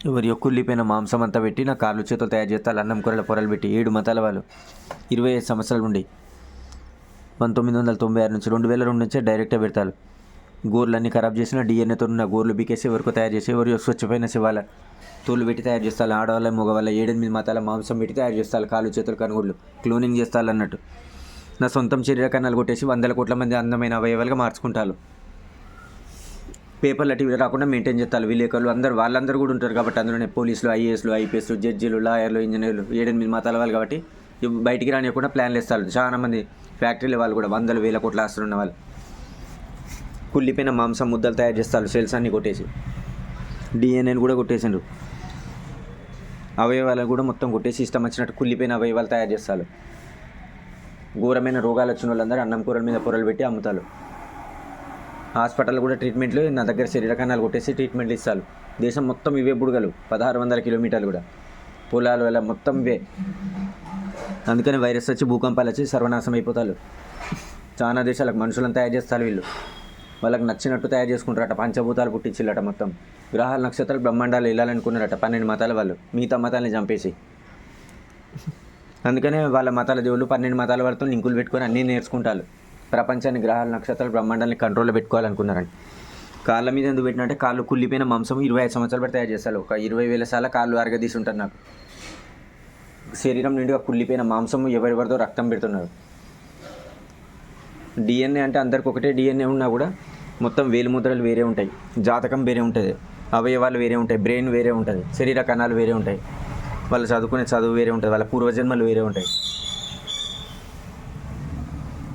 ఎవరి కుళ్ళిపోయిన మాంసం అంతా పెట్టి నా కాళ్ళు చేతులు తయారు చేస్తారు. అన్నం కూరల పొరలు పెట్టి 7 మతాల వాళ్ళు 25 సంవత్సరాల నుండి 1996 నుంచి 2002 నుంచే డైరెక్ట్గా పెడతారు. గోర్లన్నీ ఖరాబ్ చేసిన డిఎన్ఏతో ఉన్న గోర్లు బీకేసి ఎవరికో తయారు చేసి ఎవరు స్వచ్ఛమైన శివాల తోలు పెట్టి తయారు చేస్తారు. ఆడవాళ్ళ మగవాళ్ళ 7-8 మతాల మాంసం పెట్టి తయారు చేస్తారు. కాళ్ళు చేతులు కనుగోళ్ళు క్లోనింగ్ చేస్తారు అన్నట్టు. నా సొంతం శరీర కణాలు కొట్టేసి 100 కోట్ల మంది అందమైన అవయవాలుగా మార్చుకుంటారు. పేపర్లు టీవీలో రాకుండా మెయింటైన్ చేస్తారు. విలేకరులు వాళ్ళందరూ కూడా ఉంటారు కాబట్టి అందులోనే పోలీసులు, ఐఏఎస్లు, ఐపీఎస్లు, జడ్జీలు, లాయర్లు, ఇంజనీర్లు 7-8 మతాల వాళ్ళు కాబట్టి బయటికి రానియకుండా ప్లాన్లు వేస్తారు. చాలామంది ఫ్యాక్టరీల వాళ్ళు కూడా 100,000 కోట్ల ఆస్తులు ఉన్న వాళ్ళు కుళ్ళిపోయిన మాంసం ముద్దలు తయారు చేస్తారు. సెల్స్ అన్నీ కొట్టేసి డిఎన్ఏని కూడా కొట్టేసిండ్రు. అవయవాలను కూడా మొత్తం కొట్టేసి ఇష్టం వచ్చినట్టు కుళ్ళిపోయిన అవయవాలు తయారు చేస్తారు. ఘోరమైన రోగాలు వచ్చిన వాళ్ళందరూ అన్నం కూరల మీద పొరలు పెట్టి అమ్ముతారు. హాస్పిటల్ కూడా ట్రీట్మెంట్లు నా దగ్గర శరీర కణాలు కొట్టేసి ట్రీట్మెంట్లు ఇస్తారు. దేశం మొత్తం ఇవే బుడగలు 1600 కిలోమీటర్లు కూడా పొలాలు వల్ల మొత్తం ఇవే. అందుకని వైరస్ వచ్చి భూకంపాలు వచ్చి సర్వనాశనం అయిపోతారు. చాలా దేశాలకు మనుషులను తయారు చేస్తారు. వీళ్ళు వాళ్ళకి నచ్చినట్టు తయారు చేసుకుంటారట. పంచభూతాలు పుట్టించిల్లట. మొత్తం గ్రహాలు, నక్షత్రాలు, బ్రహ్మాండాలు వెళ్ళాలనుకున్నారట 12 మతాల వాళ్ళు. మిగతా మతాలని చంపేసి అందుకనే వాళ్ళ మతాల దేవుళ్ళు 12 మతాల వాళ్ళతో లింకులు పెట్టుకొని అన్నీ నేర్చుకుంటారు. ప్రపంచాన్ని, గ్రహాలు, నక్షత్రాలు, బ్రహ్మాండాన్ని కంట్రోల్లో పెట్టుకోవాలనుకున్నారని. కాళ్ళ మీద ఎందుకు పెట్టినంటే కాళ్ళు కుళ్ళిపోయిన మాంసం 25 సంవత్సరాలు పెట్టి తయారు చేస్తారు. ఒక 20,000 సార్లు కాళ్ళు అరగదీసి ఉంటారు. నాకు శరీరం నిండుగా కుళ్ళిపోయిన మాంసం ఎవరెవరితో రక్తం పెడుతున్నారు. డిఎన్ఏ అంటే అందరికి ఒకటే డిఎన్ఏ ఉన్నా కూడా మొత్తం వేలిముద్రలు వేరే ఉంటాయి, జాతకం వేరే ఉంటుంది, అవయవాలు వేరే ఉంటాయి, బ్రెయిన్ వేరే ఉంటుంది, శరీర కణాలు వేరే ఉంటాయి, వాళ్ళు చదువుకునే చదువు వేరే ఉంటుంది, వాళ్ళ పూర్వజన్మలు వేరే ఉంటాయి.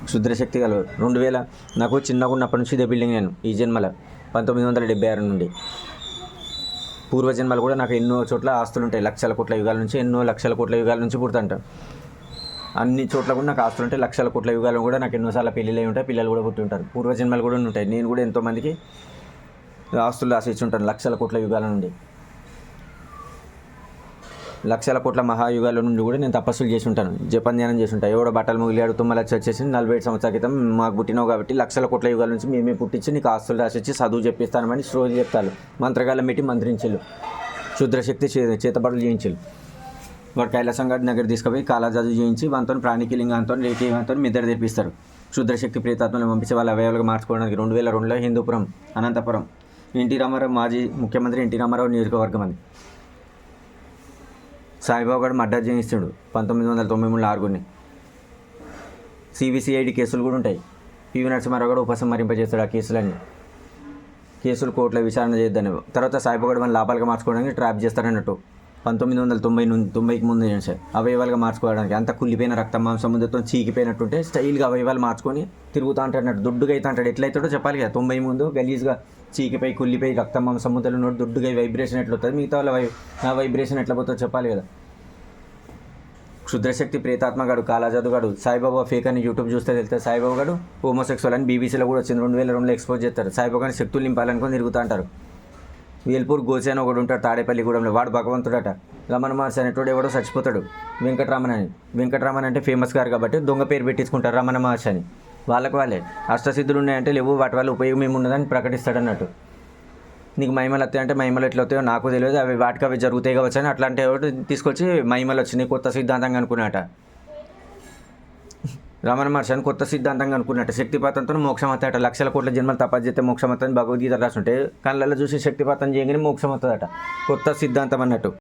క్షుద్రశక్తి గల 2000 నాకు చిన్నగా ఉన్నప్పటి నుంచి ఇదే బిల్డింగ్. నేను ఈ జన్మల 1976 నుండి పూర్వజన్మలు కూడా నాకు ఎన్నో చోట్ల ఆస్తులు ఉంటాయి. లక్షల కోట్ల యుగాల నుంచి, ఎన్నో లక్షల కోట్ల యుగాల నుంచి పుడుతుంటాం. అన్ని చోట్ల కూడా నాకు ఆస్తులు ఉంటాయి. లక్షల కోట్ల యుగాలు కూడా నాకు ఎన్నోసార్లు పెళ్ళిళ్ళు ఉంటాయి, పిల్లలు కూడా పుట్టి ఉంటారు. పూర్వజన్మలు కూడా ఉంటాయి. నేను కూడా ఎంతోమందికి ఆస్తులు రాసిచ్చి ఉంటాను. లక్షల కోట్ల యుగాల నుండి, లక్షల కోట్ల మహాయుగాల నుండి కూడా నేను తపస్సులు చేసి ఉంటాను, జపధ్యానం చేసి ఉంటాను. ఎవడో బట్టలు ముగిలాడు తుమ్మలచ్చి వచ్చేసి 45 సంవత్సరాల క్రితం మాకు పుట్టినావు కాబట్టి లక్షల కోట్ల యుగాల నుంచి మేమే పుట్టించి నీకు ఆస్తులు రాసిచ్చి చదువు చెప్పిస్తానమని రోజు చెప్తాను. మంత్రగాళ్ళం పెట్టి మంత్రించిళ్ళు, క్షుద్రశక్తి చేతబడులు చేయించిళ్ళు. వాడు కైలాసం గారి దగ్గర తీసుకుపోయి కాలాజాదు చేయించి వాటితో ప్రాణికిలింగంతో రేఖీయంతో మెదడు తెప్పిస్తారు. క్షుద్రశక్తి ప్రేతాత్మలను పంపించి వాళ్ళ అవయవాలుగా మార్చుకోవడానికి 2002లో హిందూపురం, అనంతపురం ఎన్టీ రామారావు, మాజీ ముఖ్యమంత్రి ఎన్టీ రామారావు నియోజకవర్గం అది. సాయిబాబా గారు మర్డర్ చేయిస్తాడు 1993 ఆరుగురిని. సిబిసిఐడి కేసులు కూడా ఉంటాయి. పివి నరసింహారావు కూడా ఉపసంహరింపజేస్తాడు ఆ కేసులన్నీ. కేసులు కోర్టులో విచారణ చేయొద్దని. తర్వాత సాయిబాబా గారు మన లాభాలుగా మార్చుకోవడానికి ట్రాప్ చేస్తారన్నట్టు 1990 ముందు చేశారు. అవయవాలుగా మార్చుకోవడానికి అంత కుళ్ళిపోయిన రక్తం మాంసం ముందుతో చీకిపోయినట్టుంటే స్టైల్గా అవయవాలు మార్చుకొని తిరుగుతూ అంటాడు. దుడ్డుగా అయితే అంటాడు. ఎట్లయితాడో చెప్పాలి కదా. 90 ముందు గలీజ్గా చీకిపోయి కుళ్ళిపోయి రక్తం మాంసం ముద్దలు ఉన్నాడు. దుడ్డుగా వైబ్రేషన్ ఎట్లా వస్తుంది, మిగతా వాళ్ళ నా వైబ్రేషన్ ఎట్లా పోతుందో చెప్పాలి కదా. క్షుద్రశక్తి ప్రేతాత్మగాడు, కాలాజాదుగాడు, సాయిబాబా ఫేక్ అని యూట్యూబ్ చూస్తే తెలుస్తుంది. సాయిబాబా గారు హోమోసెక్సువల్ అని బీబీసీలో కూడా వచ్చింది. 2002లో ఎక్స్పోజ్ చేస్తారు. సాయిబాబాని శక్తులు నింపాలనుకొని తిరుగుతూ అంటారు. వేల్పూర్ గోచే అని ఒకడు ఉంటాడు తాడేపల్లిగూడెంలో. వాడు భగవంతుడట. రమణ మహర్షి అనేటోడు ఎవడో చచ్చిపోతాడు. వెంకటరామన్ అంటే ఫేమస్ గారు కాబట్టి దొంగ పేరు పెట్టించుకుంటారు రమణ మహర్షి అని. వాళ్ళే అష్టసిద్ధులు ఉన్నాయంటే లేవు, వాటి వల్ల ఉపయోగం ఏమున్నదని ప్రకటిస్తాడు అన్నట్టు. నీకు మహిమలు వస్తాయంటే మహిమలు ఎట్లా వస్తాయో నాకు తెలియదు, అవి వాటికి అవి జరుగుతాయి కావచ్చు అని అట్లాంటి తీసుకొచ్చి మహిమలు వచ్చినాయి కొత్త సిద్ధాంతంగా అనుకున్నట. రమణ మహర్షి అని కొత్త సిద్ధాంతంగా అనుకున్నట్టు. శక్తిపాతంతో మోక్షం వస్తాయట. లక్షల కోట్ల జన్మలు తపస్సు చేస్తే మోక్షం వస్తుందని భగవద్గీత రాసుంటే కళ్ళల్లో చూసి శక్తిపాతం చేయగానే మోక్షం వస్తుందట. కొత్త సిద్ధాంతం అన్నట్టు.